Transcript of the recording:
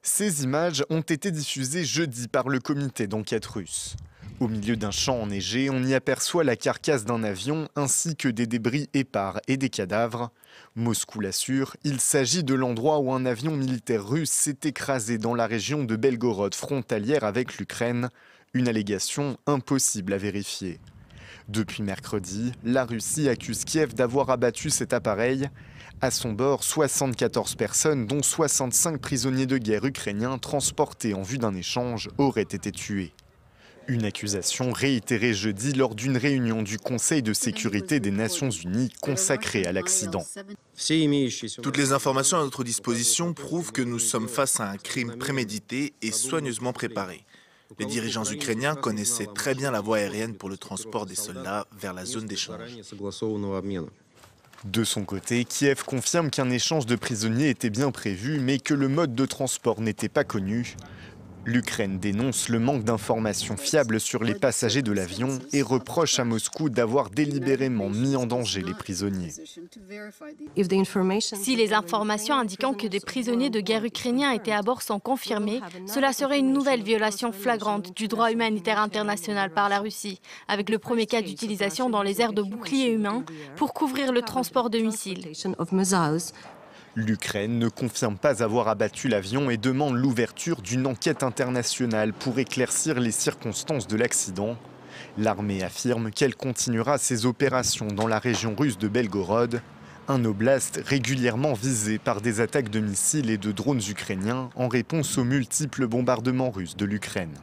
Ces images ont été diffusées jeudi par le comité d'enquête russe. Au milieu d'un champ enneigé, on y aperçoit la carcasse d'un avion ainsi que des débris épars et des cadavres. Moscou l'assure, il s'agit de l'endroit où un avion militaire russe s'est écrasé dans la région de Belgorod, frontalière avec l'Ukraine. Une allégation impossible à vérifier. Depuis mercredi, la Russie accuse Kiev d'avoir abattu cet appareil. À son bord, 74 personnes, dont 65 prisonniers de guerre ukrainiens transportés en vue d'un échange, auraient été tués. Une accusation réitérée jeudi lors d'une réunion du Conseil de sécurité des Nations Unies consacrée à l'accident. Toutes les informations à notre disposition prouvent que nous sommes face à un crime prémédité et soigneusement préparé. Les dirigeants ukrainiens connaissaient très bien la voie aérienne pour le transport des soldats vers la zone d'échange. De son côté, Kiev confirme qu'un échange de prisonniers était bien prévu, mais que le mode de transport n'était pas connu. L'Ukraine dénonce le manque d'informations fiables sur les passagers de l'avion et reproche à Moscou d'avoir délibérément mis en danger les prisonniers. Si les informations indiquant que des prisonniers de guerre ukrainiens étaient à bord sont confirmées, cela serait une nouvelle violation flagrante du droit humanitaire international par la Russie, avec le premier cas d'utilisation dans les airs de boucliers humains pour couvrir le transport de missiles. L'Ukraine ne confirme pas avoir abattu l'avion et demande l'ouverture d'une enquête internationale pour éclaircir les circonstances de l'accident. L'armée affirme qu'elle continuera ses opérations dans la région russe de Belgorod, un oblast régulièrement visé par des attaques de missiles et de drones ukrainiens en réponse aux multiples bombardements russes de l'Ukraine.